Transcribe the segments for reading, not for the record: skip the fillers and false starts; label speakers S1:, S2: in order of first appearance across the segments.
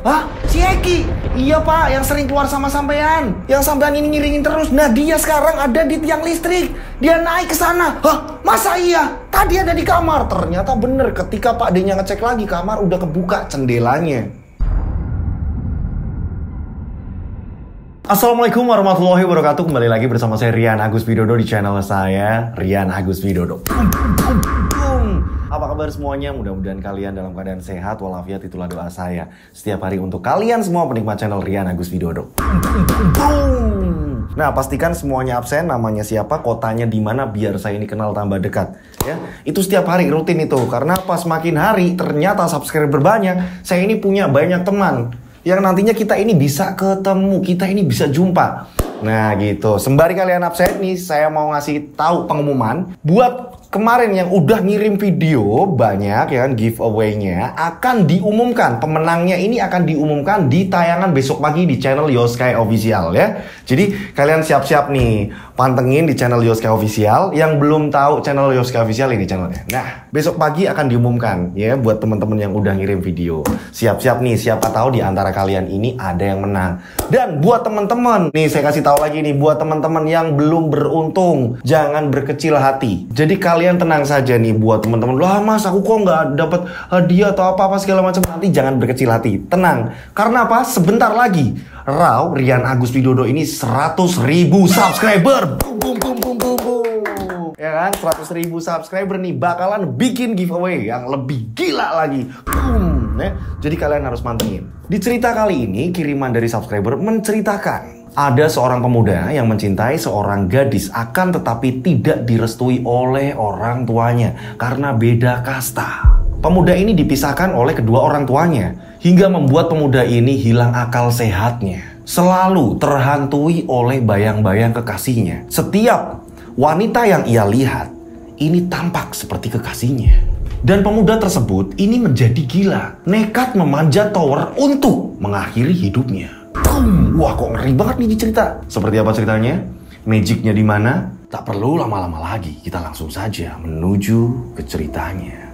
S1: Hah? Si Eki? Iya pak, yang sering keluar sama sampean. Yang sampean ini ngiringin terus. Nah dia sekarang ada di tiang listrik. Dia naik ke sana. Hah? Masa iya? Tadi ada di kamar. Ternyata bener, ketika Pak D-nya ngecek lagi, kamar udah kebuka jendelanya. Assalamualaikum warahmatullahi wabarakatuh. Kembali lagi bersama saya Rian Agus Widodo di channel saya Rian Agus Widodo. Apa kabar semuanya? Mudah-mudahan kalian dalam keadaan sehat walafiat, itulah doa saya setiap hari untuk kalian semua penikmat channel Rian Agus Widodo. Nah, pastikan semuanya absen, namanya siapa, kotanya di mana, biar saya ini kenal tambah dekat. Ya, itu setiap hari rutin itu. Karena pas makin hari ternyata subscriber banyak, saya ini punya banyak teman yang nantinya kita ini bisa ketemu, kita ini bisa jumpa. Nah gitu, sembari kalian absen nih, saya mau ngasih tahu pengumuman buat kemarin yang udah ngirim video banyak ya kan, giveaway-nya akan diumumkan. Pemenangnya ini akan diumumkan di tayangan besok pagi di channel Yoskai Official ya. Jadi kalian siap-siap nih, pantengin di channel Yoskai Official. Yang belum tahu channel Yoskai Official, ini channelnya. Nah, besok pagi akan diumumkan ya buat teman-teman yang udah ngirim video. Siap-siap nih, siapa tahu di antara kalian ini ada yang menang. Dan buat teman-teman, nih saya kasih tahu lagi nih, buat teman-teman yang belum beruntung, jangan berkecil hati. Jadi kalian tenang saja nih, buat teman-teman, lah mas aku kok nggak dapat hadiah atau apa-apa segala macam, nanti jangan berkecil hati, tenang. Karena apa? Sebentar lagi Raw Rian Agus Widodo ini 100.000 subscriber. Boom, boom, boom, boom, boom, boom. Ya kan, 100.000 subscriber nih bakalan bikin giveaway yang lebih gila lagi. Boom, ya. Jadi kalian harus mantengin. Di cerita kali ini, kiriman dari subscriber menceritakan ada seorang pemuda yang mencintai seorang gadis, akan tetapi tidak direstui oleh orang tuanya karena beda kasta. Pemuda ini dipisahkan oleh kedua orang tuanya hingga membuat pemuda ini hilang akal sehatnya. Selalu terhantui oleh bayang-bayang kekasihnya. Setiap wanita yang ia lihat ini tampak seperti kekasihnya. Dan pemuda tersebut ini menjadi gila, nekat memanjat tower untuk mengakhiri hidupnya. Wah, kok ngeri banget nih cerita. Seperti apa ceritanya? Magicnya di mana? Tak perlu lama-lama lagi, kita langsung saja menuju ke ceritanya.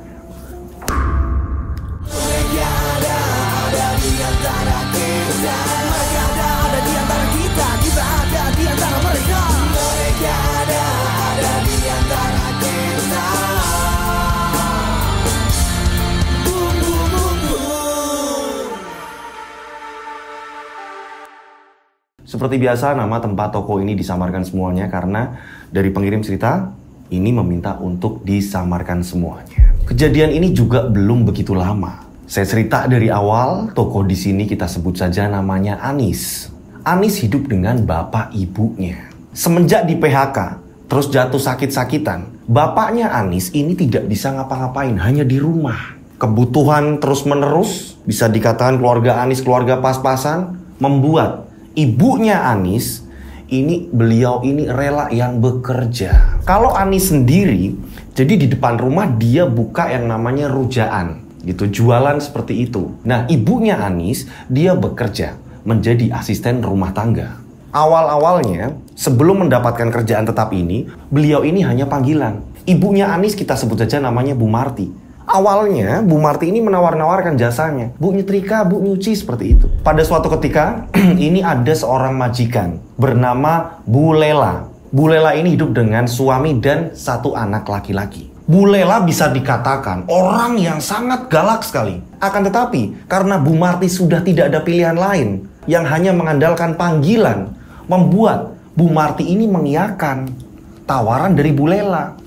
S1: Seperti biasa, nama tempat toko ini disamarkan semuanya karena dari pengirim cerita ini meminta untuk disamarkan semuanya. Kejadian ini juga belum begitu lama. Saya cerita dari awal, toko di sini kita sebut saja namanya Anis. Anis hidup dengan bapak ibunya. Semenjak di PHK, terus jatuh sakit-sakitan, bapaknya Anis ini tidak bisa ngapa-ngapain, hanya di rumah. Kebutuhan terus-menerus, bisa dikatakan keluarga Anis keluarga pas-pasan, membuat ibunya Anis ini, beliau ini rela yang bekerja. Kalau Anis sendiri, jadi di depan rumah dia buka yang namanya rujaan, gitu, jualan seperti itu. Nah, ibunya Anis dia bekerja menjadi asisten rumah tangga. Awal-awalnya, sebelum mendapatkan kerjaan tetap ini, beliau ini hanya panggilan. Ibunya Anis kita sebut saja namanya Bu Marti. Awalnya Bu Marti ini menawar-nawarkan jasanya, Bu nyetrika, Bu nyuci, seperti itu. Pada suatu ketika ini ada seorang majikan bernama Bu Lela. Bu Lela ini hidup dengan suami dan satu anak laki-laki. Bu Lela bisa dikatakan orang yang sangat galak sekali. Akan tetapi karena Bu Marti sudah tidak ada pilihan lain yang hanya mengandalkan panggilan, membuat Bu Marti ini mengiyakan tawaran dari Bu Lela.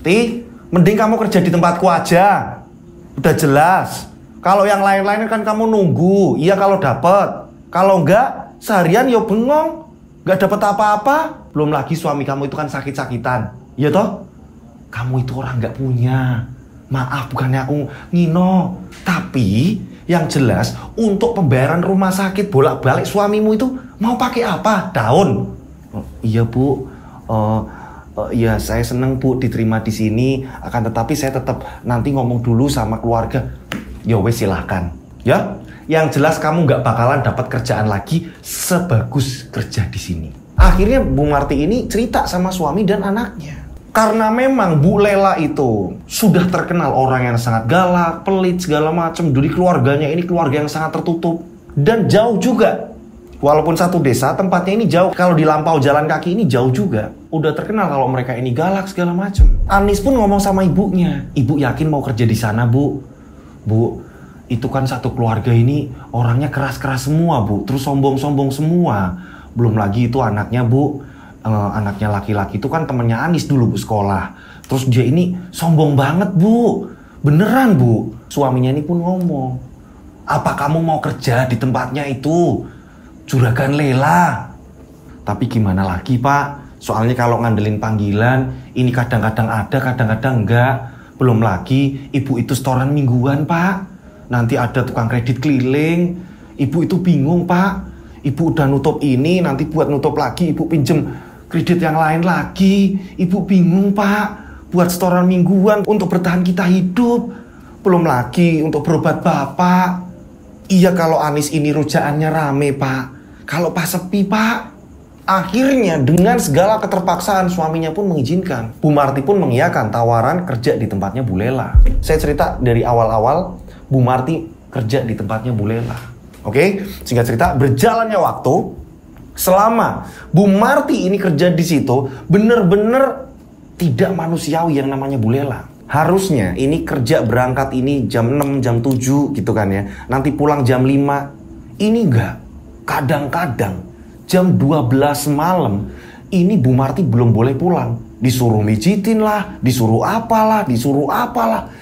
S1: Mending kamu kerja di tempatku aja. Udah jelas. Kalau yang lain-lain kan kamu nunggu. Iya kalau dapet. Kalau enggak, seharian yo bengong. Enggak dapet apa-apa. Belum lagi suami kamu itu kan sakit-sakitan. Iya toh? Kamu itu orang enggak punya. Maaf, bukannya aku ngino. Tapi yang jelas untuk pembayaran rumah sakit bolak-balik suamimu itu mau pakai apa? Daun. Oh, iya bu. Ya saya seneng bu diterima di sini, akan tetapi saya tetap nanti ngomong dulu sama keluarga. Ya wes silahkan. Ya, yang jelas kamu nggak bakalan dapat kerjaan lagi sebagus kerja di sini. Akhirnya Bu Marti ini cerita sama suami dan anaknya. Karena memang Bu Lela itu sudah terkenal orang yang sangat galak, pelit segala macam. Jadi keluarganya ini keluarga yang sangat tertutup. Dan jauh juga. Walaupun satu desa, tempatnya ini jauh. Kalau dilampau jalan kaki ini jauh juga. Udah terkenal kalau mereka ini galak segala macam. Anis pun ngomong sama ibunya. Ibu yakin mau kerja di sana, Bu? Bu, itu kan satu keluarga ini orangnya keras-keras semua, Bu. Terus sombong-sombong semua. Belum lagi itu anaknya, Bu. Anaknya laki-laki itu kan temennya Anis dulu, Bu, sekolah. Terus dia ini sombong banget, Bu. Beneran, Bu. Suaminya ini pun ngomong, apa kamu mau kerja di tempatnya itu? Juragan Lela. Tapi gimana lagi, Pak? Soalnya kalau ngandelin panggilan, ini kadang-kadang ada, kadang-kadang enggak. Belum lagi, ibu itu setoran mingguan, Pak. Nanti ada tukang kredit keliling. Ibu itu bingung, Pak. Ibu udah nutup ini, nanti buat nutup lagi, ibu pinjem kredit yang lain lagi. Ibu bingung, Pak. Buat setoran mingguan untuk bertahan kita hidup. Belum lagi untuk berobat Bapak. Iya, kalau Anis ini rujakannya rame, Pak. Kalau pas sepi, Pak. Akhirnya dengan segala keterpaksaan suaminya pun mengizinkan. Bu Marti pun mengiyakan tawaran kerja di tempatnya Bu Lela. Saya cerita dari awal-awal Bu Marti kerja di tempatnya Bu Lela. Oke, singkat cerita, berjalannya waktu, selama Bu Marti ini kerja di situ, bener-bener tidak manusiawi yang namanya Bu Lela. Harusnya ini kerja berangkat ini jam 6, jam 7 gitu kan ya. Nanti pulang jam 5. Ini enggak. Kadang-kadang jam 12 malam ini Bu Marti belum boleh pulang. Disuruh mijitin lah, disuruh apalah.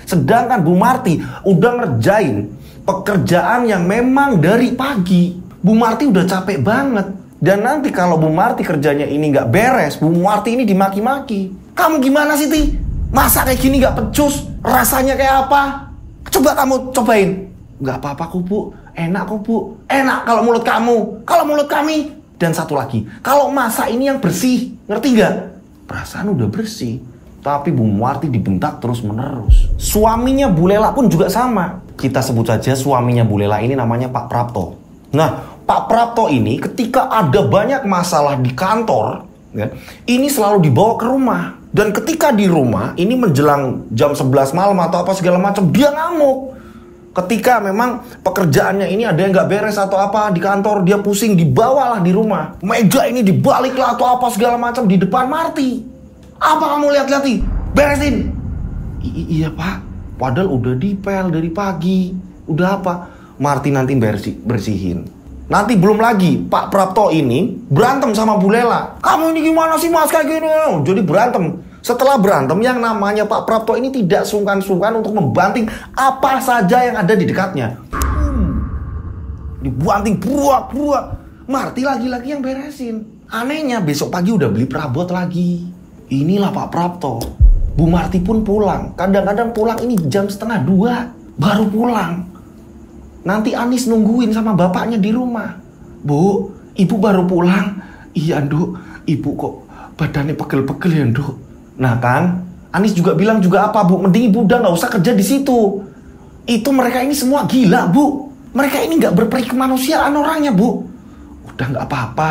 S1: Sedangkan Bu Marti udah ngerjain pekerjaan yang memang dari pagi. Bu Marti udah capek banget. Dan nanti kalau Bu Marti kerjanya ini nggak beres, Bu Marti ini dimaki-maki. Kamu gimana sih, Ti? Masa kayak gini nggak pecus? Rasanya kayak apa? Coba kamu cobain. Nggak apa-apa kok, Bu. Enak kok, Bu. Enak kalau mulut kamu. Kalau mulut kami. Dan satu lagi, kalau masak ini yang bersih. Ngerti nggak? Perasaan udah bersih. Tapi Bu Marti dibentak terus-menerus. Suaminya Bu Lela pun juga sama. Kita sebut saja suaminya Bu Lela ini namanya Pak Prapto. Nah, Pak Prapto ini ketika ada banyak masalah di kantor, ya, ini selalu dibawa ke rumah. Dan ketika di rumah, ini menjelang jam 11 malam atau apa segala macam, dia ngamuk. Ketika memang pekerjaannya ini ada yang nggak beres atau apa di kantor, dia pusing, dibawalah di rumah. Meja ini dibaliklah atau apa segala macam di depan Marti. Apa kamu lihat-lihat nih? Beresin. Iya, Pak. Padahal udah dipel dari pagi. Udah apa? Marti nanti bersihin. Nanti belum lagi Pak Prapto ini berantem sama Bu Lela. Kamu ini gimana sih, Mas, kayak gini? Jadi berantem. Setelah berantem, yang namanya Pak Prapto ini tidak sungkan-sungkan untuk membanting apa saja yang ada di dekatnya. Dibanting, buak. Marti lagi-lagi yang beresin. Anehnya besok pagi udah beli perabot lagi. Inilah Pak Prapto. Bu Marti pun pulang. Kadang-kadang pulang ini jam 1:30 baru pulang. Nanti Anis nungguin sama bapaknya di rumah. Bu, ibu baru pulang. Iya, Nduk. Ibu kok badannya pegel-pegel ya, Nduk. Nah kan, Anis juga bilang juga apa, Bu? Mending ibu udah nggak usah kerja di situ. Itu mereka ini semua gila, Bu. Mereka ini nggak berperi kemanusiaan orangnya, Bu. Udah nggak apa-apa.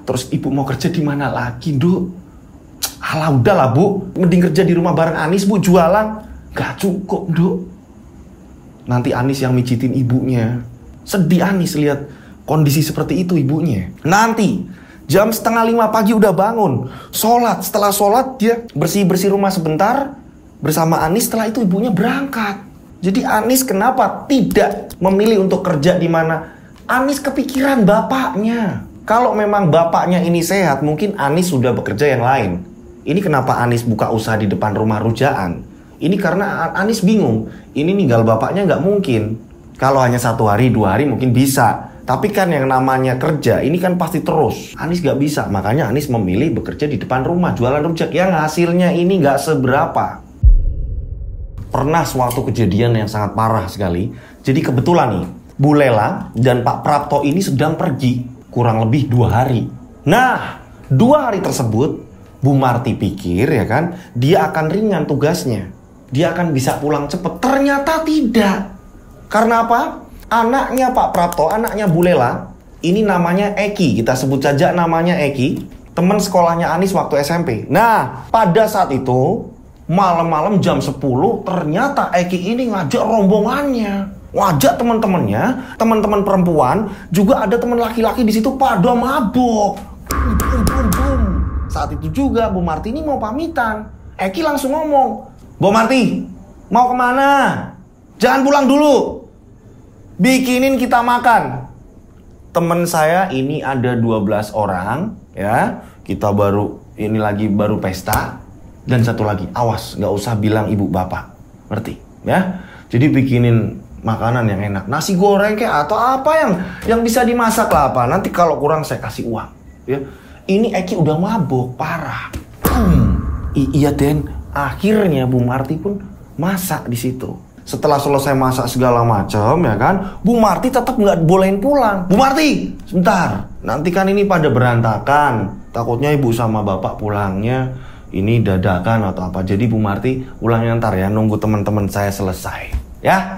S1: Terus ibu mau kerja di mana lagi, Nduk? Alah, udahlah, Bu. Mending kerja di rumah bareng Anis, Bu, jualan. Gak cukup, Nduk. Nanti Anis yang mijitin ibunya. Sedih Anis lihat kondisi seperti itu ibunya. Nanti jam 4:30 pagi udah bangun, sholat. Setelah sholat dia bersih-bersih rumah sebentar bersama Anis. Setelah itu ibunya berangkat. Jadi Anis kenapa tidak memilih untuk kerja di mana? Anis kepikiran bapaknya. Kalau memang bapaknya ini sehat, mungkin Anis sudah bekerja yang lain. Ini kenapa Anis buka usaha di depan rumah rujaan? Ini karena Anis bingung. Ini ninggal bapaknya nggak mungkin. Kalau hanya 1 hari, 2 hari mungkin bisa. Tapi kan yang namanya kerja, ini kan pasti terus. Anis nggak bisa. Makanya Anis memilih bekerja di depan rumah, jualan rujak. Yang hasilnya ini nggak seberapa. Pernah suatu kejadian yang sangat parah sekali. Jadi kebetulan nih, Bu Lela dan Pak Prapto ini sedang pergi kurang lebih 2 hari. Nah, 2 hari tersebut, Bu Marti pikir ya kan, dia akan ringan tugasnya. Dia akan bisa pulang cepat. Ternyata tidak. Karena apa? Anaknya Pak Prapto, anaknya Bu Lela, ini namanya Eki. Kita sebut saja namanya Eki. Teman sekolahnya Anis waktu SMP. Nah, pada saat itu, malam-malam jam 10, ternyata Eki ini ngajak rombongannya. Ngajak teman-temannya, teman-teman perempuan, juga ada teman laki-laki di situ pada mabok. Bum. Saat itu juga Bu Marti ini mau pamitan. Eki langsung ngomong, Bu Marti, mau kemana? Jangan pulang dulu. Bikinin kita makan. Temen saya ini ada 12 orang, ya. Kita baru pesta. Dan satu lagi, awas, nggak usah bilang ibu bapak. Ngerti? Ya. Jadi bikinin makanan yang enak. Nasi goreng kayak atau apa yang bisa dimasak lah apa. Nanti kalau kurang saya kasih uang. Ya. Ini Eki udah mabuk, parah. Iya Den, akhirnya Bu Marti pun masak di situ. Setelah selesai masak segala macam, ya kan, Bu Marti tetap nggak bolehin pulang. Bu Marti, sebentar. Nanti kan ini pada berantakan. Takutnya ibu sama bapak pulangnya ini dadakan atau apa. Jadi Bu Marti pulangnya ntar ya, nunggu teman-teman saya selesai. Ya.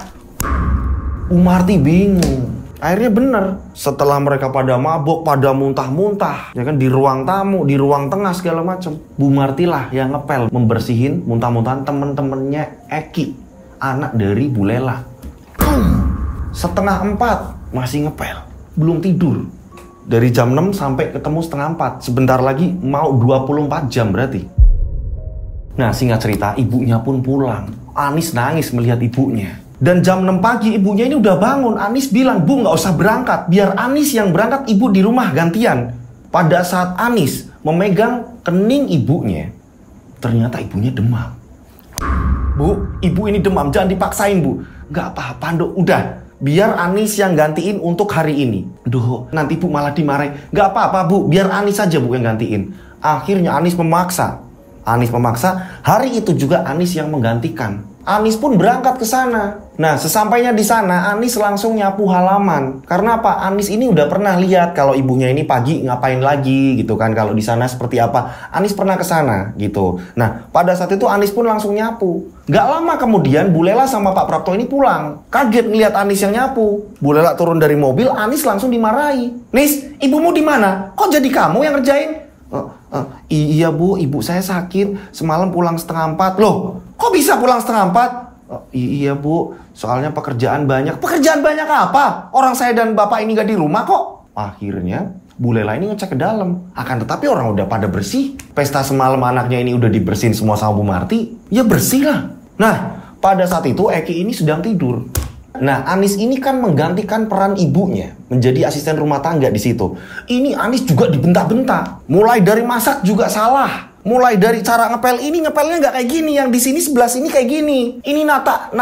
S1: Bu Marti bingung. Akhirnya bener. Setelah mereka pada mabok, pada muntah-muntah, ya kan, di ruang tamu, di ruang tengah segala macam. Bu Marti lah yang ngepel, membersihin muntah-muntahan temen-temennya Eki, anak dari Bu Lela. 3:30 masih ngepel, belum tidur. Dari jam 6 sampai ketemu 3:30. Sebentar lagi mau 24 jam berarti. Nah, singkat cerita, ibunya pun pulang. Anis nangis melihat ibunya. Dan jam 6 pagi ibunya ini udah bangun. Anis bilang, Bu nggak usah berangkat. Biar Anis yang berangkat, ibu di rumah gantian. Pada saat Anis memegang kening ibunya, ternyata ibunya demam. Bu, ibu ini demam, jangan dipaksain Bu. Nggak apa-apa Dok, udah. Biar Anis yang gantiin untuk hari ini. Duh, nanti Bu malah dimarahin. Nggak apa-apa Bu, biar Anis saja Bu yang gantiin. Akhirnya Anis memaksa. Hari itu juga Anis yang menggantikan. Anis pun berangkat ke sana. Nah, sesampainya di sana, Anis langsung nyapu halaman. Karena apa? Anis ini udah pernah lihat kalau ibunya ini pagi ngapain lagi gitu kan. Kalau di sana seperti apa. Anis pernah ke sana gitu. Nah, pada saat itu Anis pun langsung nyapu. Gak lama kemudian Bu Lela sama Pak Prapto ini pulang. Kaget ngeliat Anis yang nyapu. Bu Lela turun dari mobil, Anis langsung dimarahi. Nis, ibumu di mana? Kok jadi kamu yang ngerjain? Iya Bu, ibu saya sakit. Semalam pulang 3:30. Loh, kok bisa pulang 3:30? Iya Bu, soalnya pekerjaan banyak. Pekerjaan banyak apa? Orang saya dan bapak ini gak di rumah kok. Akhirnya Bu Lela ini ngecek ke dalam. Akan tetapi orang udah pada bersih. Pesta semalam anaknya ini udah dibersihin semua sama Bu Marti. Ya bersih lah. Nah, pada saat itu Eki ini sedang tidur. Nah, Anis ini kan menggantikan peran ibunya menjadi asisten rumah tangga di situ. Ini Anis juga dibentak-bentak. Mulai dari masak juga salah. Mulai dari cara ngepel, ini ngepelnya nggak kayak gini. Yang di sini sebelah sini kayak gini. Ini nata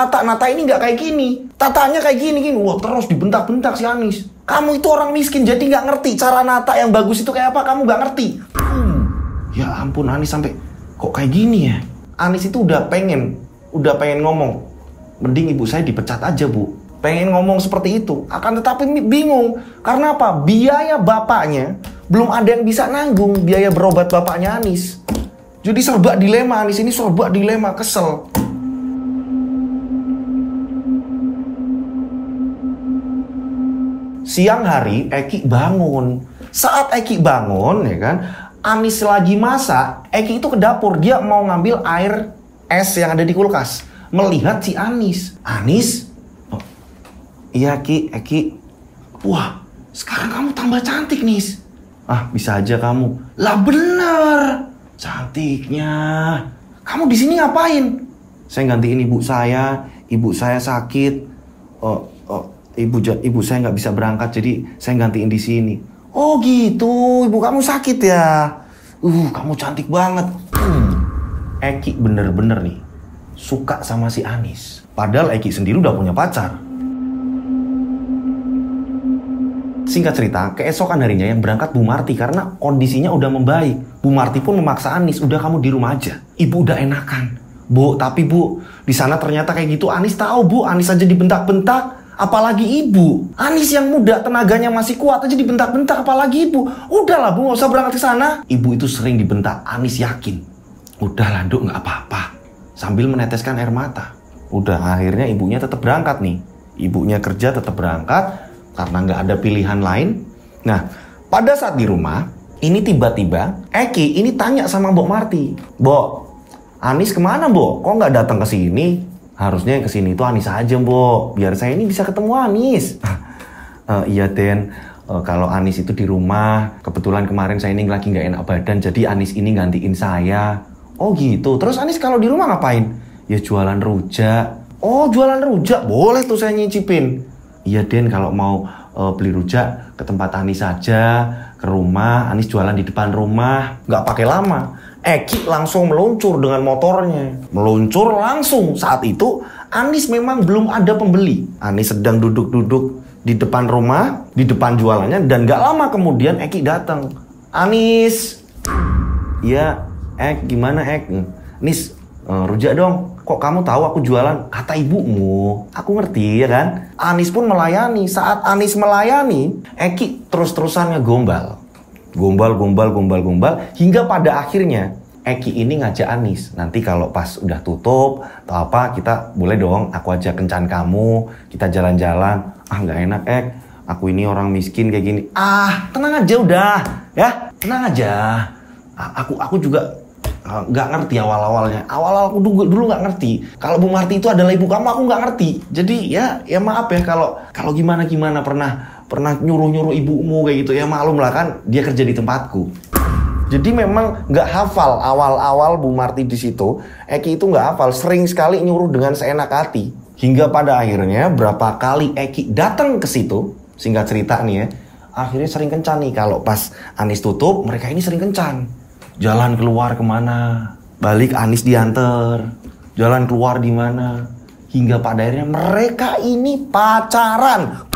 S1: ini nggak kayak gini. Tatanya kayak gini. Wah, terus dibentak-bentak si Anis. Kamu itu orang miskin jadi nggak ngerti cara nata yang bagus itu kayak apa. Kamu nggak ngerti. Ya ampun, Anis sampai kok kayak gini ya. Anis itu udah pengen ngomong. Mending ibu saya dipecat aja Bu. Pengen ngomong seperti itu. Akan tetapi bingung. Karena apa? Biaya bapaknya belum ada yang bisa nanggung. Biaya berobat bapaknya Anis. Jadi serba dilema. Anis ini serba dilema. Kesel. Siang hari Eki bangun. Saat Eki bangun ya kan, Anis lagi masak. Eki itu ke dapur. Dia mau ngambil air es yang ada di kulkas. Melihat si Anis. Anis? Oh, iya Eki. Wah, sekarang kamu tambah cantik Nis. Ah, bisa aja kamu. Lah bener. Cantiknya. Kamu di sini ngapain? Saya gantiin ibu saya. Ibu saya sakit. Ibu saya nggak bisa berangkat, jadi saya gantiin di sini. Oh gitu, ibu kamu sakit ya. Kamu cantik banget. Eki bener-bener nih suka sama si Anis. Padahal Eki sendiri udah punya pacar. Singkat cerita, keesokan harinya yang berangkat Bu Marti karena kondisinya udah membaik. Bu Marti pun memaksa Anis, udah kamu di rumah aja. Ibu udah enakan. Bu, tapi Bu, di sana ternyata kayak gitu. Anis tahu Bu, Anis aja dibentak-bentak. Apalagi ibu. Anis yang muda, tenaganya masih kuat aja dibentak-bentak. Apalagi ibu. Udahlah Bu, gak usah berangkat ke sana. Ibu itu sering dibentak. Anis yakin. Udahlah Duk, gak apa-apa. Sambil meneteskan air mata. Udah, akhirnya ibunya tetap berangkat nih. Ibunya kerja tetap berangkat karena nggak ada pilihan lain. Nah, pada saat di rumah, ini tiba-tiba Eki ini tanya sama Mbok Marti. Mbok, Anis kemana Mbok? Kok nggak datang ke sini? Harusnya yang kesini itu Anis aja, Mbok. Biar saya ini bisa ketemu Anis. Iya, Den. Kalau Anis itu di rumah, kebetulan kemarin saya ini lagi nggak enak badan, jadi Anis ini gantiin saya. Oh gitu. Terus Anis kalau di rumah ngapain? Ya jualan rujak. Oh, jualan rujak. Boleh tuh saya nyicipin. Iya, Den. Kalau mau beli rujak ke tempat Anis saja, ke rumah. Anis jualan di depan rumah. Nggak pakai lama. Eki langsung meluncur dengan motornya. Meluncur langsung. Saat itu Anis memang belum ada pembeli. Anis sedang duduk-duduk di depan rumah, di depan jualannya, dan gak lama kemudian Eki datang. Anis, iya, gimana Nis, rujak dong. Kok kamu tahu aku jualan? Kata ibumu. Aku ngerti ya kan. Anis pun melayani. Saat Anis melayani, Eki terus-terusan ngegombal. Gombal, hingga pada akhirnya Eki ini ngajak Anis. Nanti kalau pas udah tutup atau apa, kita boleh dong aku ajak kencan kamu, kita jalan-jalan. Nggak enak, aku ini orang miskin kayak gini. Tenang aja udah, ya, tenang aja. Aku juga nggak ngerti awal-awalnya. Awal-awal aku dulu nggak ngerti. Kalau Bu Marti itu adalah ibu kamu, aku nggak ngerti. Jadi ya maaf ya kalau gimana pernah nyuruh ibumu kayak gitu, ya maklum lah kan dia kerja di tempatku. Jadi memang nggak hafal awal-awal Bu Marti di situ. Eki itu nggak hafal, sering sekali nyuruh dengan seenak hati. Hingga pada akhirnya berapa kali Eki datang ke situ, singkat cerita nih ya, akhirnya sering kencan nih. Kalau pas Anis tutup, mereka ini sering kencan. Jalan keluar kemana, balik Anis diantar, jalan keluar di mana. Hingga pada akhirnya mereka ini pacaran.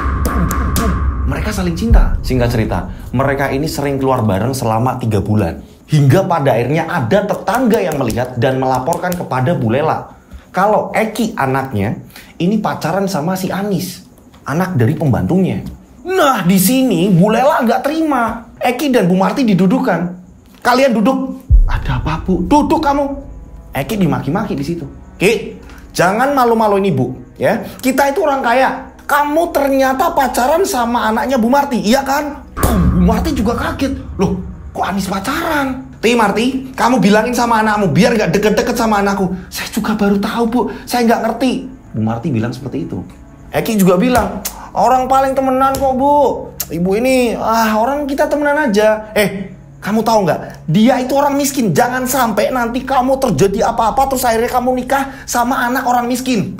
S1: Mereka saling cinta. Singkat cerita, mereka ini sering keluar bareng selama 3 bulan. Hingga pada akhirnya ada tetangga yang melihat dan melaporkan kepada Bu Lela. Kalau Eki anaknya ini pacaran sama si Anis, anak dari pembantunya. Nah, di sini Bu Lela nggak terima. Eki dan Bu Marti didudukan. Kalian duduk. Ada apa, Bu? Duduk kamu. Eki dimaki-maki di situ. Ki, jangan malu-maluin ibu, ya. Kita itu orang kaya. Kamu ternyata pacaran sama anaknya Bu Marti, iya kan? Bu Marti juga kaget. Loh, kok Anis pacaran? Marti, kamu bilangin sama anakmu biar gak deket-deket sama anakku. Saya juga baru tahu, Bu. Saya gak ngerti. Bu Marti bilang seperti itu. Eki juga bilang, orang paling temenan kok, Bu. Ibu ini, orang kita temenan aja. Kamu tahu nggak? Dia itu orang miskin. Jangan sampai nanti kamu terjadi apa-apa terus akhirnya kamu nikah sama anak orang miskin.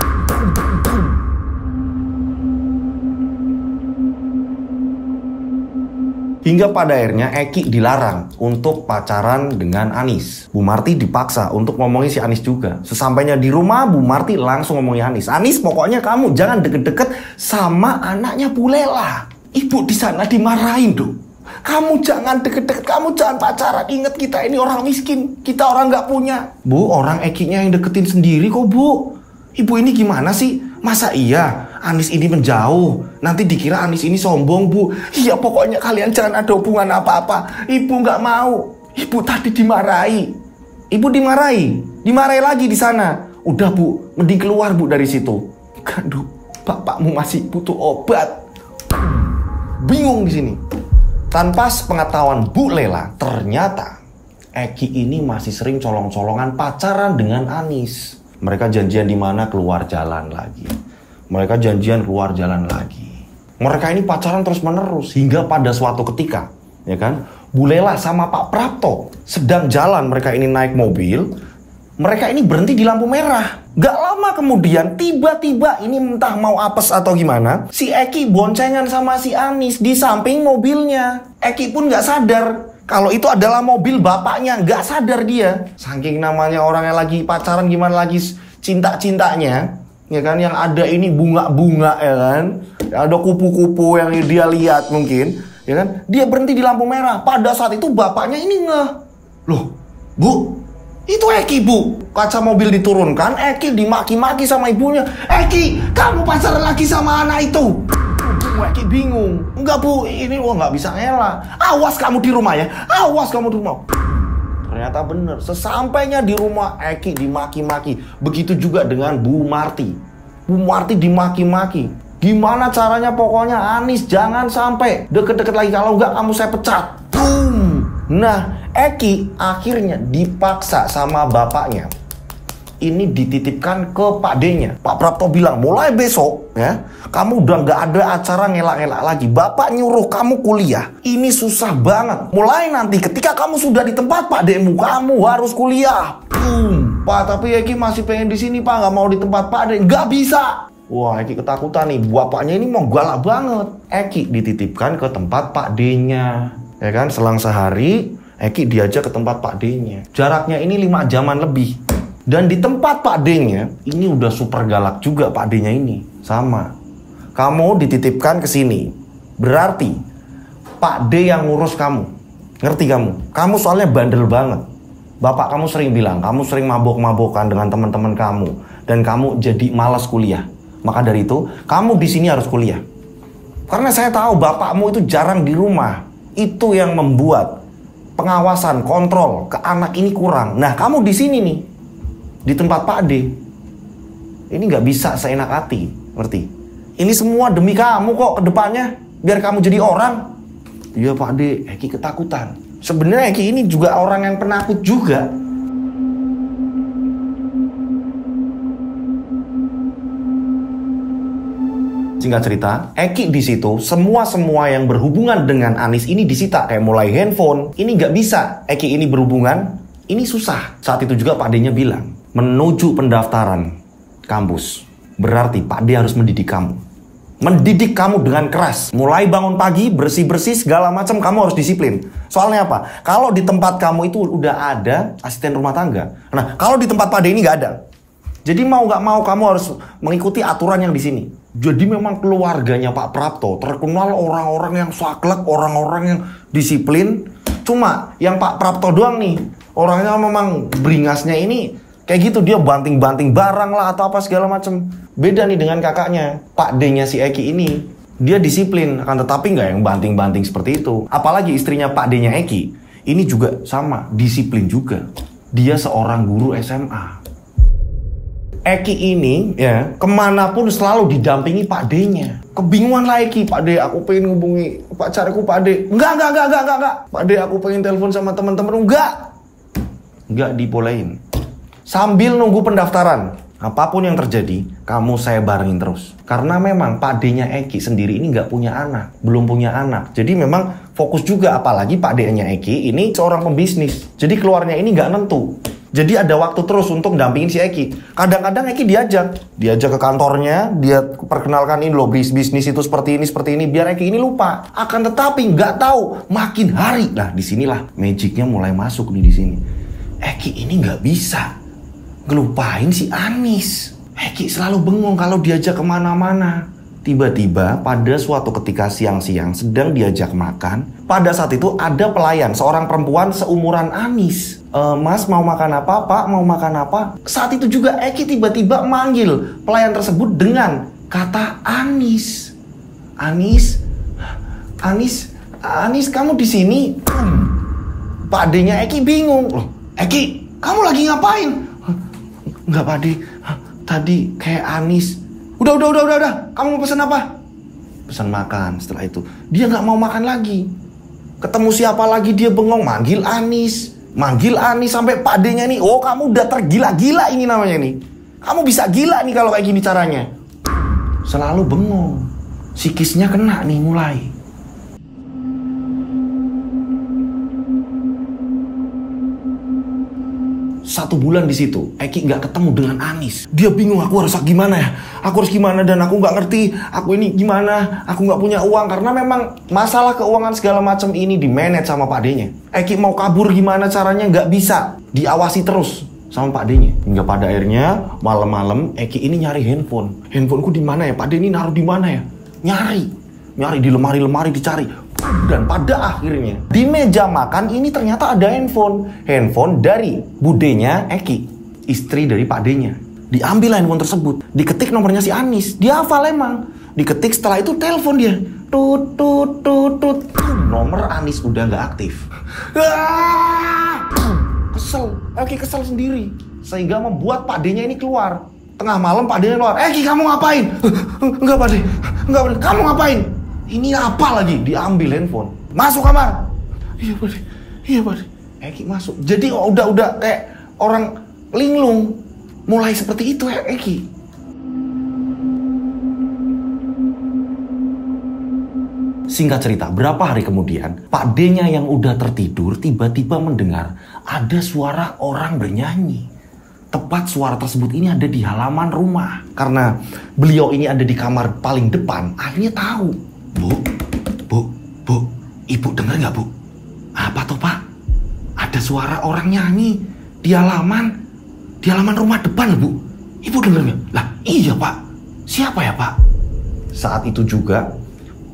S1: Hingga pada akhirnya Eki dilarang untuk pacaran dengan Anis. Bu Marti dipaksa untuk ngomongin si Anis juga. Sesampainya di rumah, Bu Marti langsung ngomongin Anis. Anis, pokoknya kamu jangan deket-deket sama anaknya Bu Lela. Ibu di sana dimarahin dong. Kamu jangan deket-deket, kamu jangan pacaran. Ingat kita ini orang miskin, kita orang nggak punya. Bu, orang Ekinya yang deketin sendiri kok, Bu. Ibu ini gimana sih? Masa iya Anis ini menjauh? Nanti dikira Anis ini sombong, Bu. Iya, pokoknya kalian jangan ada hubungan apa-apa. Ibu nggak mau. Ibu tadi dimarahi. Ibu dimarahi lagi di sana. Udah, Bu, mending keluar, Bu, dari situ. Aduh, bapakmu masih butuh obat. Bingung di sini. Tanpa sepengetahuan Bu Lela, ternyata Eki ini masih sering colong-colongan pacaran dengan Anis. Mereka janjian di mana keluar jalan lagi. Mereka janjian keluar jalan lagi. Mereka ini pacaran terus-menerus hingga pada suatu ketika, ya kan? Bu Lela sama Pak Prapto sedang jalan, mereka ini naik mobil. Mereka ini berhenti di lampu merah. Gak lama kemudian tiba-tiba ini entah mau apes atau gimana, si Eki boncengan sama si Anis di samping mobilnya. Eki pun gak sadar kalau itu adalah mobil bapaknya. Gak sadar dia. Saking namanya orang yang lagi pacaran, gimana lagi cinta-cintanya, ya kan, yang ada ini bunga-bunga, ya kan, ada kupu-kupu yang dia lihat mungkin, ya kan. Dia berhenti di lampu merah. Pada saat itu bapaknya ini ngeh. Loh, Bu, itu Eki, Bu. Kaca mobil diturunkan, Eki dimaki-maki sama ibunya. Eki, kamu pacaran lagi sama anak itu. Eki bingung. Enggak, Bu, ini nggak bisa ngelak. Awas kamu di rumah ya. Awas kamu di rumah. Ternyata bener. Sesampainya di rumah, Eki dimaki-maki. Begitu juga dengan Bu Marti. Bu Marti dimaki-maki. Gimana caranya? Pokoknya Anis jangan sampai deket-deket lagi. Kalau enggak kamu saya pecat. Boom. Nah, Eki akhirnya dipaksa sama bapaknya. ini dititipkan ke Pak D-nya. Pak Prapto bilang, mulai besok ya, kamu udah nggak ada acara ngelak-ngelak lagi. Bapak nyuruh kamu kuliah. Ini susah banget. Mulai nanti ketika kamu sudah di tempat Pak D-mu, kamu harus kuliah. Pak, tapi Eki masih pengen di sini Pak, nggak mau di tempat Pak D. Nggak bisa. Wah, Eki ketakutan nih. Bapaknya ini mau galak banget. Eki dititipkan ke tempat Pak D-nya. Ya kan, selang sehari Eki diajak ke tempat Pak D-nya. Jaraknya ini 5 jaman lebih. Dan di tempat Pak D-nya, ini udah super galak juga Pak D-nya ini. Sama. Kamu dititipkan ke sini. Berarti Pak D yang ngurus kamu. Ngerti kamu? Kamu soalnya bandel banget. Bapak kamu sering bilang, kamu sering mabok-mabokan dengan teman-teman kamu. Dan kamu jadi malas kuliah. Maka dari itu, kamu di sini harus kuliah. Karena saya tahu bapakmu itu jarang di rumah. Itu yang membuat pengawasan, kontrol ke anak ini kurang. Nah, kamu di sini nih, di tempat Pak D. Ini nggak bisa seenak hati, ngerti? Ini semua demi kamu kok ke depannya, biar kamu jadi orang. Iya Pak D, Eki ketakutan. Sebenarnya Eki ini juga orang yang penakut juga. Singkat cerita, Eki di situ semua yang berhubungan dengan Anis ini disita, kayak mulai handphone. Ini nggak bisa Eki ini berhubungan, ini susah. Saat itu juga Pak D-nya bilang, menuju pendaftaran kampus, berarti Pak D harus mendidik kamu. Mendidik kamu dengan keras. Mulai bangun pagi, bersih-bersih, segala macam kamu harus disiplin. Soalnya apa? Kalau di tempat kamu itu udah ada asisten rumah tangga. Nah, kalau di tempat Pak D ini nggak ada. Jadi mau nggak mau kamu harus mengikuti aturan yang di sini. Jadi memang keluarganya Pak Prapto terkenal orang-orang yang saklek, orang-orang yang disiplin. Cuma yang Pak Prapto doang nih, orangnya memang beringasnya ini kayak gitu, dia banting-banting barang lah atau apa segala macem. Beda nih dengan kakaknya, Pak D-nya si Eki ini. Dia disiplin, akan tetapi nggak yang banting-banting seperti itu. Apalagi istrinya Pak D-nya Eki, ini juga sama, disiplin juga. Dia seorang guru SMA. Eki ini ya kemanapun selalu didampingi Pak D-nya. Kebingungan lah Eki, Pak D aku pengen ngubungi pacarku Pak D. Enggak. Pak D aku pengen telepon sama teman-teman. Enggak dibolehin. Sambil nunggu pendaftaran, apapun yang terjadi, kamu saya barengin terus. Karena memang Pak D-nya Eki sendiri ini nggak punya anak, belum punya anak. Jadi memang fokus juga, apalagi Pak D-nya Eki ini seorang pembisnis. Jadi keluarnya ini nggak nentu. Jadi ada waktu terus untuk dampingin si Eki. Kadang-kadang Eki diajak ke kantornya, dia perkenalkan ini loh, bisnis itu seperti ini, biar Eki ini lupa. Akan tetapi nggak tahu, makin hari, nah disinilah magicnya mulai masuk nih di sini. Eki ini nggak bisa ngelupain si Anis. Eki selalu bengong kalau diajak kemana-mana. Tiba-tiba pada suatu ketika siang-siang sedang diajak makan, pada saat itu ada pelayan, seorang perempuan seumuran Anis. Mas mau makan apa? Pak mau makan apa? Saat itu juga Eki tiba-tiba manggil pelayan tersebut dengan kata Anis. Anis kamu di sini? Pak D-nya Eki bingung. Loh, Eki, kamu lagi ngapain? Enggak Pak D, tadi kayak Anis. Udah. Kamu mau pesan apa? Pesan makan. Setelah itu dia nggak mau makan lagi. Ketemu siapa lagi dia bengong, manggil Anis sampai Pak D-nya nih. Oh kamu udah tergila-gila ini namanya nih. Kamu bisa gila nih kalau kayak gini caranya. Selalu bengong. Psikisnya kena nih mulai. Satu bulan di situ, Eki nggak ketemu dengan Anis. Dia bingung, aku harus gimana ya? Aku harus gimana dan aku nggak ngerti. Aku ini gimana? Aku nggak punya uang karena memang masalah keuangan segala macam ini di-manage sama Pak D-nya. Eki mau kabur gimana caranya nggak bisa. Diawasi terus sama Pak D-nya. Hingga pada akhirnya malam-malam Eki ini nyari handphone. Handphoneku di mana ya? Pak D ini naruh di mana ya? Nyari di lemari-lemari dicari. Dan pada akhirnya di meja makan ini ternyata ada handphone dari budenya Eki, istri dari Pak D-nya. Diambil handphone tersebut, diketik nomornya si Anis, dia hafal emang. Diketik, setelah itu telepon dia, tut. Nomor Anis udah nggak aktif. Kesel, Eki kesel sendiri, sehingga membuat Pak D-nya ini keluar. Tengah malam Pak D-nya keluar, Eki kamu ngapain? Enggak Pak D, kamu ngapain? Ini apa lagi? Diambil handphone. Masuk kamar. Iya Pak D. Eki masuk. Jadi udah kayak orang linglung. Mulai seperti itu Eki. Singkat cerita, berapa hari kemudian, Pak D-nya yang udah tertidur tiba-tiba mendengar ada suara orang bernyanyi. Tepat suara tersebut ini ada di halaman rumah. Karena beliau ini ada di kamar paling depan, akhirnya tahu. Bu, ibu dengar nggak bu? Apa tuh pak? Ada suara orang nyanyi di halaman rumah depan bu. Ibu dengar nggak? Lah iya pak. Siapa ya pak? Saat itu juga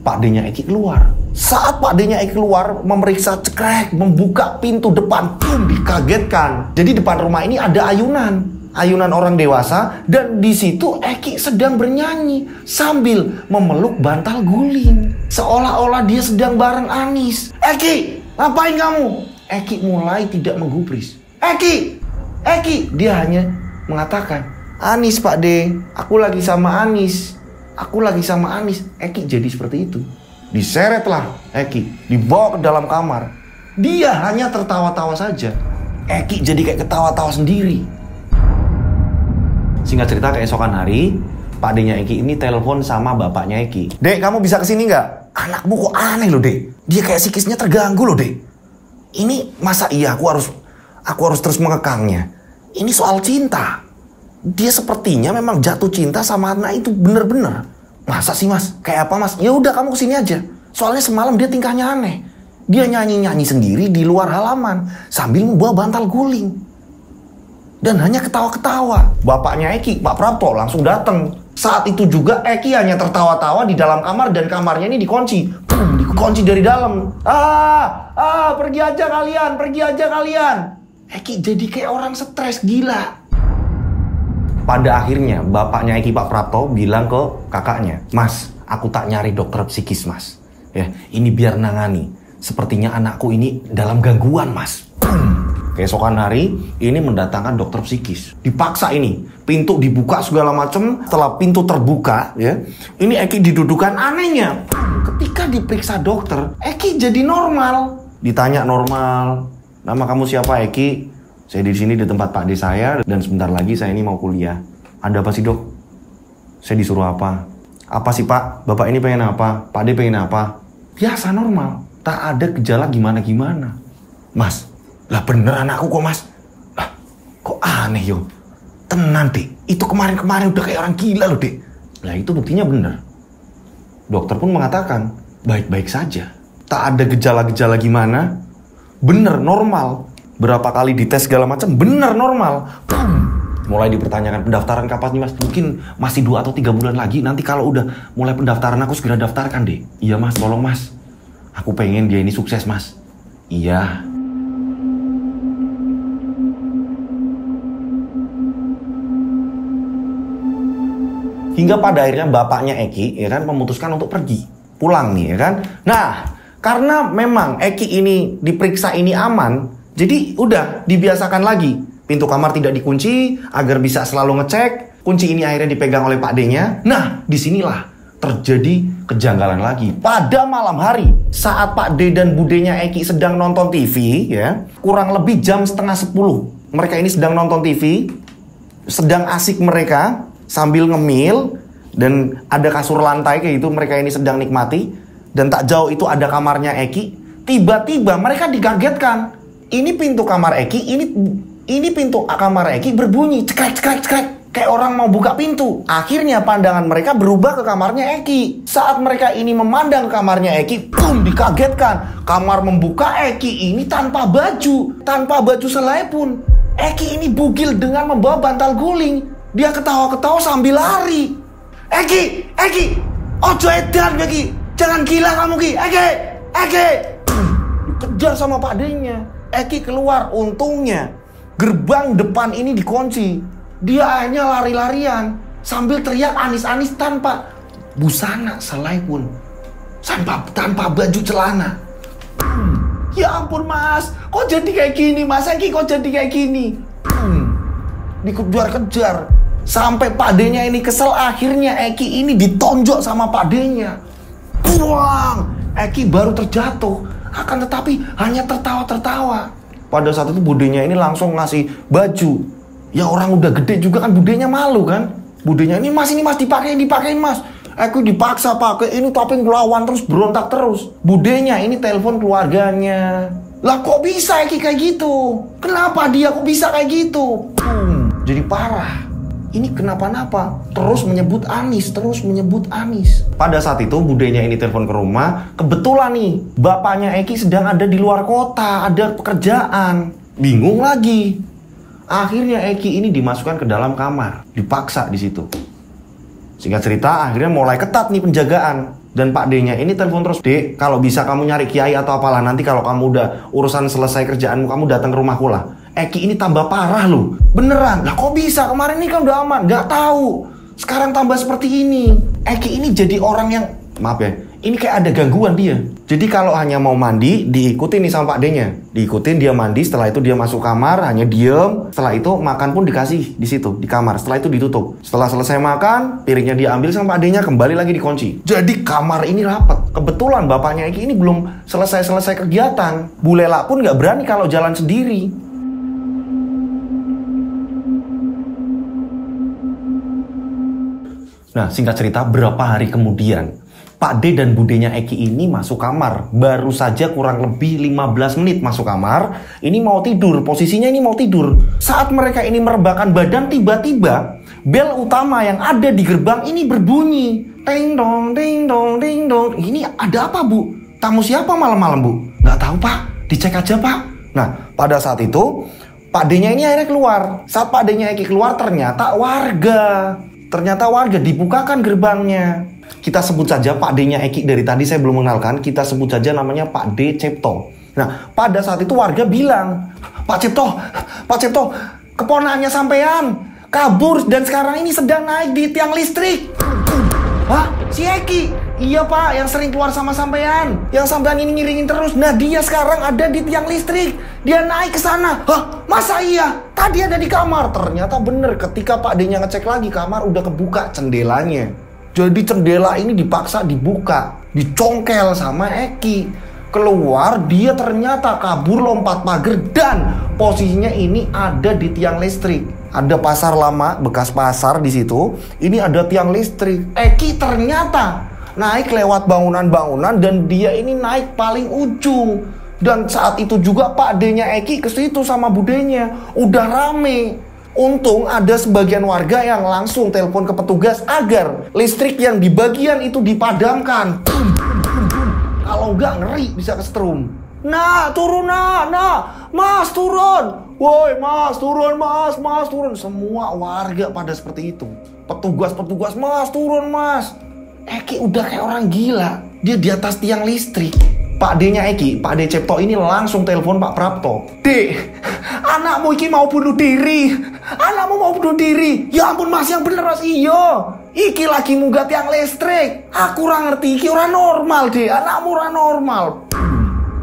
S1: Pak D-nya Eki keluar. Saat Pak D-nya Eki keluar, memeriksa cekrek, membuka pintu depan, dikagetkan. Jadi depan rumah ini ada ayunan orang dewasa, dan di situ Eki sedang bernyanyi sambil memeluk bantal guling, seolah-olah dia sedang bareng Anis. Eki, ngapain kamu? Eki mulai tidak menggubris. Eki, dia hanya mengatakan, Anis Pak D, aku lagi sama Anis. Eki jadi seperti itu. Diseretlah Eki, dibawa ke dalam kamar. Dia hanya tertawa-tawa saja. Eki jadi kayak ketawa-tawa sendiri. Singkat cerita, keesokan hari, Pak D-nya Eki ini telepon sama bapaknya Eki. Dek, kamu bisa kesini nggak? Anakmu kok aneh loh dek. Dia kayak psikisnya terganggu loh dek. Ini masa iya aku harus terus mengekangnya? Ini soal cinta. Dia sepertinya memang jatuh cinta sama anak itu bener-bener. Masa sih mas? Kayak apa mas? Ya udah kamu kesini aja. Soalnya semalam dia tingkahnya aneh. Dia nyanyi-nyanyi sendiri di luar halaman sambil membawa bantal guling. Dan hanya ketawa-ketawa. Bapaknya Eki, Pak Prapto langsung datang. Saat itu juga Eki hanya tertawa-tawa di dalam kamar dan kamarnya ini dikunci. Dikunci dari dalam. Pergi aja kalian. Eki jadi kayak orang stres gila. Pada akhirnya bapaknya Eki Pak Prapto bilang ke kakaknya, Mas, aku tak nyari dokter psikis mas. Ya, ini biar nangani. Sepertinya anakku ini dalam gangguan mas. Keesokan hari ini mendatangkan dokter psikis. Dipaksa ini, pintu dibuka segala macam. Setelah pintu terbuka, ya, ini Eki didudukan. Anehnya, ketika diperiksa dokter, Eki jadi normal. Ditanya normal, nama kamu siapa Eki? Saya di sini di tempat Pak D saya dan sebentar lagi saya ini mau kuliah. Ada apa sih dok? Saya disuruh apa? Apa sih Pak? Bapak ini pengen apa? Pak D pengen apa? Biasa normal. Tak ada gejala gimana-gimana. Mas, lah bener anakku kok mas. Lah kok aneh yo. Tenan dek. Itu kemarin-kemarin udah kayak orang gila loh dek. Lah itu buktinya bener. Dokter pun mengatakan baik-baik saja. Tak ada gejala-gejala gimana. Bener normal. Berapa kali dites segala macam, benar normal. Mulai dipertanyakan pendaftaran kapan nih mas? Mungkin masih 2 atau 3 bulan lagi. Nanti kalau udah mulai pendaftaran aku segera daftarkan deh. Iya mas, tolong mas. Aku pengen dia ini sukses mas. Iya. Hingga pada akhirnya bapaknya Eki ya kan memutuskan untuk pergi. Pulang nih ya kan. Nah, karena memang Eki ini diperiksa ini aman, jadi udah dibiasakan lagi. Pintu kamar tidak dikunci agar bisa selalu ngecek. Kunci ini akhirnya dipegang oleh Pak D-nya. Nah, disinilah terjadi kejanggalan lagi. Pada malam hari, saat Pak D dan Budenya Eki sedang nonton TV, ya, kurang lebih jam setengah 10. Mereka ini sedang nonton TV, sedang asik mereka sambil ngemil, dan ada kasur lantai kayak gitu. Mereka ini sedang nikmati, dan tak jauh itu ada kamarnya Eki. Tiba-tiba mereka dikagetkan. Ini pintu kamar Eki, ini pintu kamar Eki berbunyi cekrek cekrek cekrek, kayak orang mau buka pintu. Akhirnya pandangan mereka berubah ke kamarnya Eki. Saat mereka ini memandang kamarnya Eki, dikagetkan. Kamar membuka Eki ini tanpa baju selai pun. Eki ini bugil dengan membawa bantal guling. Dia ketawa-ketawa sambil lari. Eki, ojo edan Eki, jangan gila kamu Ki, Eki. Dikejar sama Pak D-nya. Eki keluar, untungnya gerbang depan ini dikunci. Dia hanya lari-larian sambil teriak Anis-Anis tanpa busana selai pun, tanpa baju celana. Ya ampun mas, kok jadi kayak gini mas Eki, kok jadi kayak gini? Dikejar-kejar sampai Pak D-nya ini kesel. Akhirnya Eki ini ditonjok sama Pak D-nya. Buang, Eki baru terjatuh. Akan tetapi hanya tertawa-tertawa. Pada saat itu Budenya ini langsung ngasih baju Ya orang udah gede juga kan, budenya malu kan. Budenya, ini mas dipakein mas. Aku dipaksa pakai ini tapi ngelawan terus, berontak terus. Budenya ini telepon keluarganya. Lah kok bisa Eki kayak gitu? Kenapa dia kok bisa kayak gitu? Jadi parah. Ini kenapa-napa? Terus menyebut Anis. Pada saat itu budenya ini telepon ke rumah. Kebetulan nih, bapaknya Eki sedang ada di luar kota, ada pekerjaan. Bingung lagi. Akhirnya Eki ini dimasukkan ke dalam kamar, dipaksa di situ. Singkat cerita, akhirnya mulai ketat nih penjagaan. Dan Pak D-nya ini telepon terus, Dek, kalau bisa kamu nyari kiai atau apalah, nanti kalau kamu udah urusan selesai kerjaanmu, kamu datang ke rumahku lah. Eki ini tambah parah loh. Beneran, lah kok bisa? Kemarin ini kan udah aman, gak tahu. Sekarang tambah seperti ini. Eki ini jadi orang yang, maaf ya, ini kayak ada gangguan dia. Jadi kalau hanya mau mandi, diikutin nih sama Pak D-nya. Diikutin, dia mandi, setelah itu dia masuk kamar, hanya diem. Setelah itu makan pun dikasih di situ, di kamar. Setelah itu ditutup. Setelah selesai makan, piringnya diambil sama Pak D-nya, kembali lagi dikunci. Jadi kamar ini rapat. Kebetulan bapaknya Eki ini belum selesai kegiatan. Bu Lela pun nggak berani kalau jalan sendiri. Nah, singkat cerita, berapa hari kemudian Pak D dan budenya Eki ini masuk kamar. Baru saja kurang lebih 15 menit masuk kamar. Ini mau tidur, posisinya ini mau tidur. Saat mereka ini merebahkan badan, tiba-tiba bel utama yang ada di gerbang ini berbunyi. Ding dong, ding dong, ding dong. Ini ada apa, Bu? Tamu siapa malam-malam, Bu? Nggak tahu, Pak. Dicek aja, Pak. Nah, pada saat itu Pak D-nya ini akhirnya keluar. Saat Pak D-nya Eki keluar, ternyata warga, dibukakan gerbangnya. Kita sebut saja Pak D-nya Eki, dari tadi saya belum mengenalkan, kita sebut saja namanya Pak D Cepto. Nah, pada saat itu warga bilang, Pak Cepto, keponakannya sampean kabur dan sekarang ini sedang naik di tiang listrik. Hah? Si Eki? Iya Pak, yang sering keluar sama sampean, yang sampean ini ngiringin terus. Nah, dia sekarang ada di tiang listrik. Dia naik ke sana. Hah? Masa iya? Tadi ada di kamar. Ternyata bener, ketika Pak D-nya ngecek lagi, kamar udah kebuka jendelanya. Jadi jendela ini dipaksa dibuka, dicongkel sama Eki. Keluar, dia ternyata kabur lompat pagar dan posisinya ini ada di tiang listrik. Ada pasar lama, bekas pasar di situ. Ini ada tiang listrik. Eki ternyata naik lewat bangunan-bangunan dan dia ini naik paling ujung. Dan saat itu juga Pak D-nya Eki ke situ sama budenya. Udah rame. Untung ada sebagian warga yang langsung telepon ke petugas agar listrik yang di bagian itu dipadamkan. Kalau enggak ngeri bisa kesetrum. Nah, turun nah, Mas turun. Woi, Mas turun, Mas turun. Semua warga pada seperti itu. Petugas, Mas turun, Mas. Eki udah kayak orang gila. Dia di atas tiang listrik. Pak D-nya Eki, Pak D Cepto ini langsung telepon Pak Prapto. Dek, anakmu iki mau bunuh diri. Ya ampun Mas, yang bener Mas. Iya, iki lagi munggah tiang listrik. Aku ora ngerti, iki ora normal deh. Anakmu ora normal.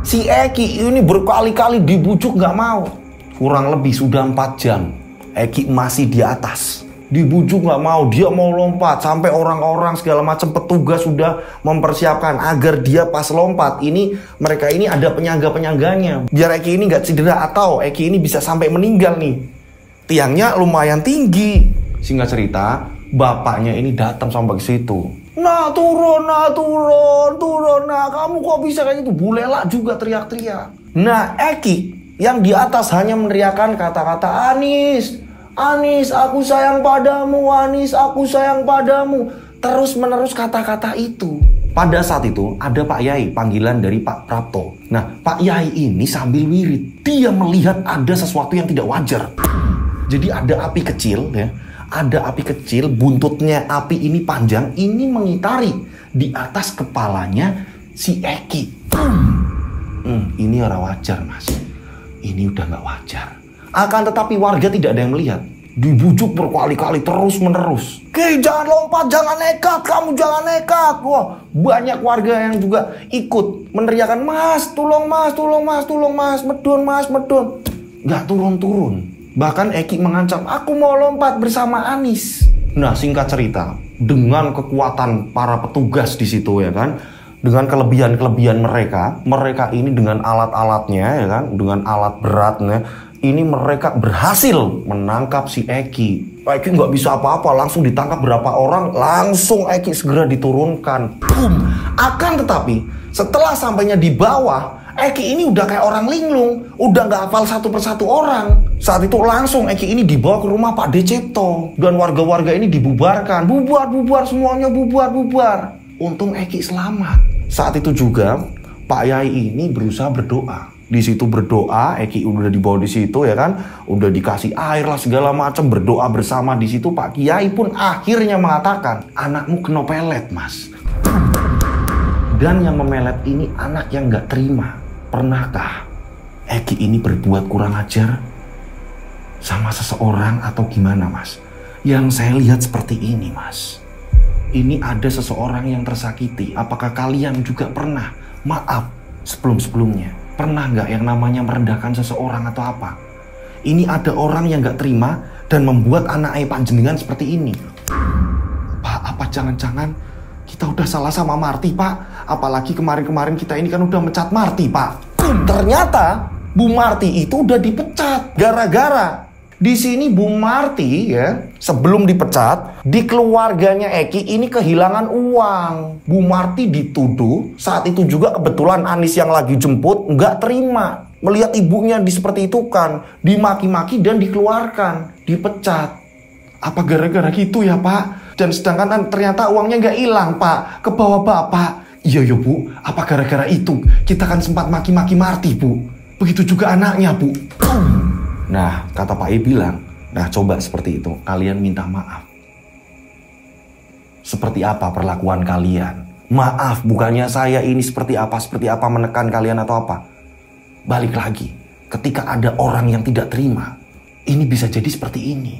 S1: Si Eki ini berkali-kali dibujuk gak mau. Kurang lebih sudah 4 jam Eki masih di atas. Dibujuk gak mau, dia mau lompat. Sampai orang-orang segala macam petugas sudah mempersiapkan agar dia pas lompat ini, mereka ini ada penyangga-penyangganya biar Eki ini gak cedera atau Eki ini bisa sampai meninggal nih. Tiangnya lumayan tinggi. Singkat cerita, bapaknya ini datang sampai ke situ. Nah turun, kamu kok bisa kayak gitu? Bu Lela juga teriak-teriak. Nah Eki yang di atas hanya meneriakkan kata-kata Anis, aku sayang padamu. Anis, aku sayang padamu. Terus menerus kata-kata itu. Pada saat itu ada Pak Yai, panggilan dari Pak Prapto. Nah, Pak Yai ini sambil wirid, dia melihat ada sesuatu yang tidak wajar. Jadi ada api kecil ya. Ada api kecil, buntutnya api ini panjang, ini mengitari di atas kepalanya si Eki. Ini orang wajar Mas. Ini udah gak wajar. Akan tetapi warga tidak ada yang melihat. Dibujuk berkali-kali terus menerus. Oke, jangan lompat, jangan nekat, kamu jangan nekat. Wah, banyak warga yang juga ikut meneriakan, Mas, tolong Mas, medun Mas, medun. Gak turun-turun. Bahkan Eki mengancam, aku mau lompat bersama Anis. Nah, singkat cerita, dengan kekuatan para petugas di situ ya kan, dengan kelebihan-kelebihan mereka ini dengan alat-alatnya ya kan, dengan alat beratnya ini mereka berhasil menangkap si Eki. Eki nggak bisa apa-apa, langsung ditangkap berapa orang, langsung Eki segera diturunkan. Boom. Akan tetapi, setelah sampainya di bawah, Eki ini udah kayak orang linglung, udah nggak hafal satu persatu orang. Saat itu langsung Eki ini dibawa ke rumah Pak Decipto, dan warga-warga ini dibubarkan. Bubar, semuanya bubar. Untung Eki selamat. Saat itu juga Pak Yai ini berusaha berdoa. Di situ berdoa, Eki udah dibawa di situ ya kan, udah dikasih air lah segala macam, berdoa bersama di situ. Pak Kiai pun akhirnya mengatakan, anakmu kena pelet, Mas. Dan yang memelet ini anak yang nggak terima. Pernahkah Eki ini berbuat kurang ajar sama seseorang atau gimana, Mas? Yang saya lihat seperti ini, Mas. Ini ada seseorang yang tersakiti. Apakah kalian juga pernah maaf sebelum-sebelumnya? Pernah nggak yang namanya merendahkan seseorang atau apa? Ini ada orang yang nggak terima dan membuat anak panjenengan seperti ini. Pak, apa jangan-jangan kita udah salah sama Marti, Pak? Apalagi kemarin-kemarin kita ini kan udah mencat Marti, Pak. Ternyata Bu Marti itu udah dipecat gara-gara di sini Bu Marti ya, sebelum dipecat, di keluarganya Eki ini kehilangan uang. Bu Marti dituduh, saat itu juga kebetulan Anis yang lagi jemput nggak terima. Melihat ibunya seperti itu kan, dimaki-maki dan dikeluarkan, dipecat. Apa gara-gara gitu ya, Pak? Dan sedangkan ternyata uangnya nggak hilang, Pak, ke bawah Bapak. Iya Bu, apa gara-gara itu kita kan sempat maki-maki Marti, Bu. Begitu juga anaknya, Bu. Nah, kata Pak I bilang, nah coba seperti itu, kalian minta maaf. Seperti apa perlakuan kalian? Maaf, bukannya saya ini seperti apa menekan kalian atau apa. Balik lagi, ketika ada orang yang tidak terima, ini bisa jadi seperti ini.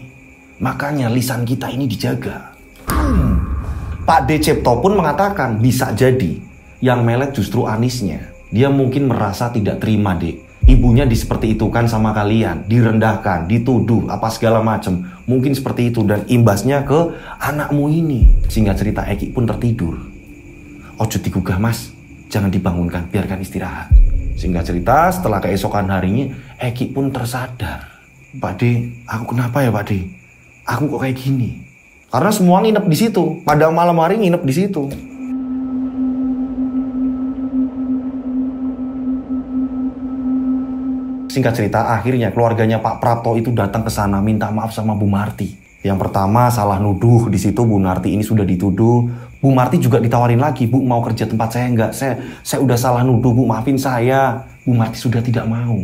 S1: Makanya lisan kita ini dijaga. Pak Decipto pun mengatakan, bisa jadi yang melet justru Anisnya. Dia mungkin merasa tidak terima, Dek. Ibunya seperti itu kan sama kalian, direndahkan, dituduh, apa segala macam. Mungkin seperti itu dan imbasnya ke anakmu ini. Sehingga cerita Eki pun tertidur. Ojo digugah, Mas, jangan dibangunkan, biarkan istirahat. Sehingga cerita setelah keesokan harinya, Eki pun tersadar. Pak D, aku kenapa ya Pak D? Aku kok kayak gini? Karena semua nginep di situ, pada malam hari nginep di situ. Singkat cerita, akhirnya keluarganya Pak Prapto itu datang ke sana minta maaf sama Bu Marti. Yang pertama salah nuduh, di situ Bu Marti ini sudah dituduh. Bu Marti juga ditawarin lagi, Bu mau kerja tempat saya enggak? Saya udah salah nuduh, Bu maafin saya. Bu Marti sudah tidak mau.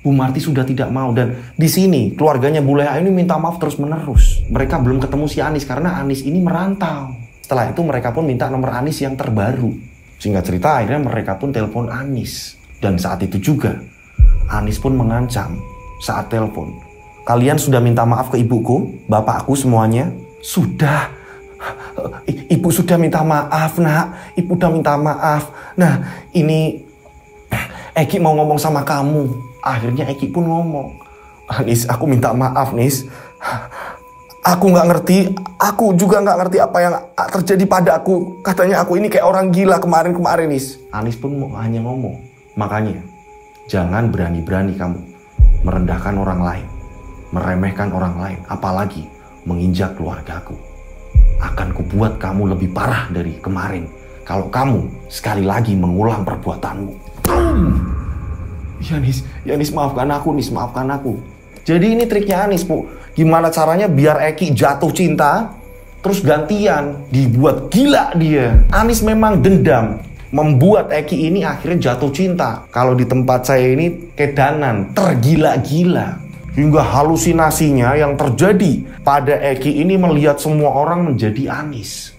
S1: Bu Marti sudah tidak mau dan di sini keluarganya Bu Leha ini minta maaf terus menerus. Mereka belum ketemu si Anis karena Anis ini merantau. Setelah itu mereka pun minta nomor Anis yang terbaru. Singkat cerita akhirnya mereka pun telepon Anis. Dan saat itu juga Anis pun mengancam saat telepon. Kalian sudah minta maaf ke ibuku, bapakku semuanya? Sudah. Ibu sudah minta maaf, Nak. Ibu udah minta maaf. Nah, ini Eki mau ngomong sama kamu. Akhirnya Eki pun ngomong. Nis, aku minta maaf, Nis. Aku nggak ngerti. Aku juga nggak ngerti apa yang terjadi pada aku. Katanya aku ini kayak orang gila kemarin-kemarin, Nis. Anis pun hanya ngomong. Makanya, jangan berani-berani kamu merendahkan orang lain, meremehkan orang lain, apalagi menginjak keluargaku. Akan kubuat kamu lebih parah dari kemarin kalau kamu sekali lagi mengulang perbuatanmu. Ya Nis, maafkan aku, Nis, maafkan aku. Jadi ini triknya Anis, Bu. Gimana caranya biar Eki jatuh cinta, terus gantian dibuat gila dia. Anis memang dendam, membuat Eki ini akhirnya jatuh cinta. Kalau di tempat saya ini kedanan, tergila-gila. Hingga halusinasinya yang terjadi pada Eki ini melihat semua orang menjadi Anis.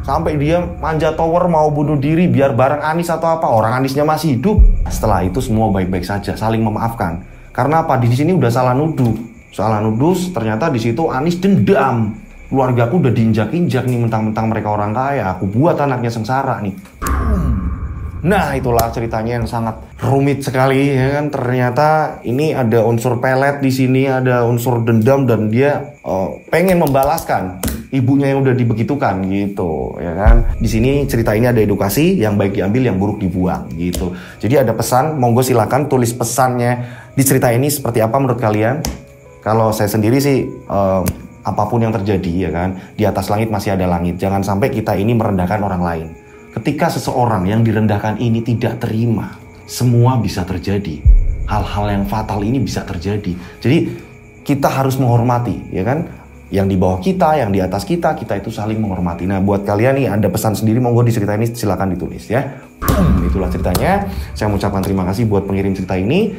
S1: Sampai dia manjat tower mau bunuh diri biar bareng Anis atau apa. Orang Anisnya masih hidup. Setelah itu semua baik-baik saja, saling memaafkan. Karena apa? Di sini udah salah nuduh. Salah nuduh, ternyata di situ Anis dendam. Keluargaku udah diinjak-injak nih, mentang-mentang mereka orang kaya. Aku buat anaknya sengsara nih. Nah, itulah ceritanya yang sangat rumit sekali ya kan. Ternyata ini ada unsur pelet di sini, ada unsur dendam dan dia pengen membalaskan ibunya yang udah dibegitukan gitu, ya kan. Di sini cerita ini ada edukasi, yang baik diambil, yang buruk dibuang gitu. Jadi ada pesan, monggo silakan tulis pesannya di cerita ini seperti apa menurut kalian. Kalau saya sendiri sih apapun yang terjadi, ya kan, di atas langit masih ada langit. Jangan sampai kita ini merendahkan orang lain. Ketika seseorang yang direndahkan ini tidak terima, semua bisa terjadi. Hal-hal yang fatal ini bisa terjadi. Jadi kita harus menghormati, ya kan? Yang di bawah kita, yang di atas kita itu saling menghormati. Nah, buat kalian nih ada pesan sendiri, monggo di cerita ini silakan ditulis ya. Itulah ceritanya. Saya mengucapkan terima kasih buat pengirim cerita ini.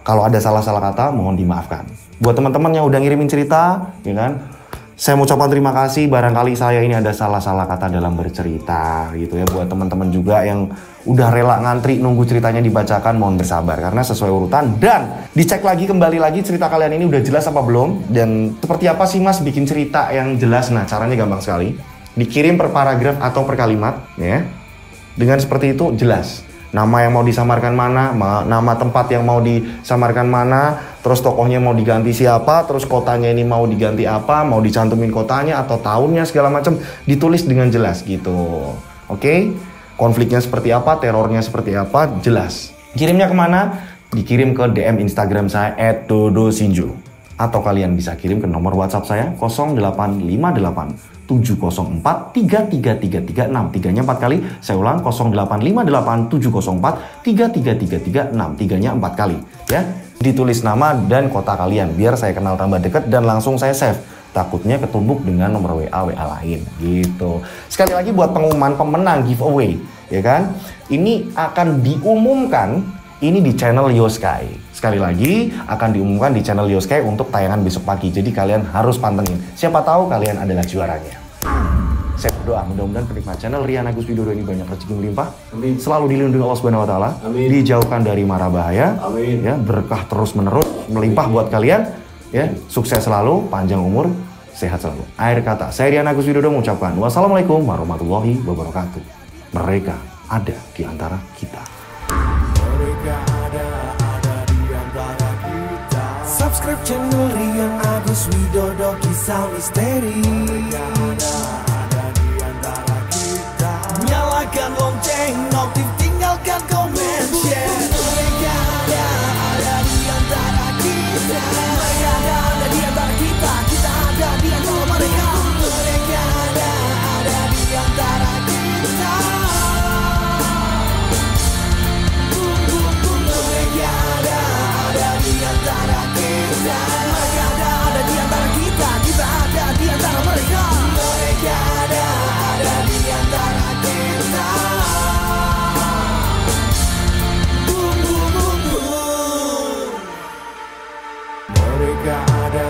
S1: Kalau ada salah-salah kata, mohon dimaafkan. Buat teman-teman yang udah ngirimin cerita, ya kan? Saya mengucapkan terima kasih. Barangkali saya ini ada salah-salah kata dalam bercerita, gitu ya. Buat teman-teman juga yang udah rela ngantri nunggu ceritanya dibacakan, mohon bersabar karena sesuai urutan. Dan dicek lagi kembali lagi cerita kalian ini udah jelas apa belum, dan seperti apa sih Mas bikin cerita yang jelas. Nah, caranya gampang sekali. Dikirim per paragraf atau per kalimat, ya. Dengan seperti itu jelas. Nama yang mau disamarkan mana, nama tempat yang mau disamarkan mana, terus tokohnya mau diganti siapa, terus kotanya ini mau diganti apa, mau dicantumin kotanya atau tahunnya segala macam, ditulis dengan jelas gitu. Oke? Konfliknya seperti apa, terornya seperti apa, jelas. Kirimnya kemana? Dikirim ke DM Instagram saya @dodosinju. Atau kalian bisa kirim ke nomor WhatsApp saya 0858 704 33336. 3-nya 4 kali. Saya ulang 0858 704 33336. 3-nya 4 kali ya. Ditulis nama dan kota kalian biar saya kenal tambah dekat dan langsung saya save. Takutnya ketumbuk dengan nomor WA lain gitu. Sekali lagi buat pengumuman pemenang giveaway, ya kan? Ini akan diumumkan ini di channel Yoskai. Sekali lagi akan diumumkan di channel Yoskai untuk tayangan besok pagi. Jadi kalian harus pantengin. Siapa tahu kalian adalah juaranya. Saya berdoa mudah-mudahan penikmat channel Rian Agus Widodo ini banyak rezeki melimpah. Amin. Selalu dilindungi Allah Subhanahu wa taala. Dijauhkan dari mara bahaya. Amin. Ya, berkah terus-menerus melimpah buat kalian. Ya, sukses selalu, panjang umur, sehat selalu. Akhir kata, saya Rian Agus Widodo mengucapkan wassalamualaikum warahmatullahi wabarakatuh. Mereka ada di antara kita.
S2: Subscribe channel Rian Agus Widodo, kisah misteri. Nyalakan lonceng, notif, tinggalkan komen, share. Mereka ada di antara kita. Mereka ada di antara kita. Kita ada di antara mereka. Mereka ada di antara kita. Mereka ada di antara kita. Mereka ada di antara kita. Kita ada di antara mereka. Mereka ada di antara kita. Mereka ada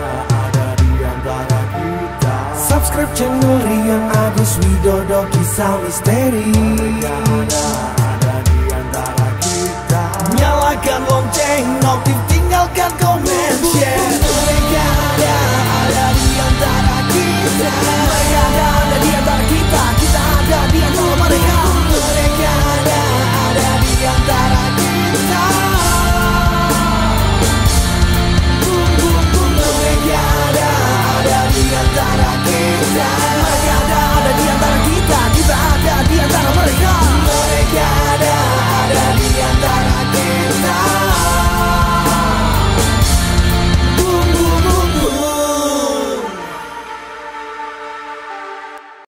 S2: di antara kita. Subscribe channel Rian Agus Widodo, kisah misteri. Mereka ada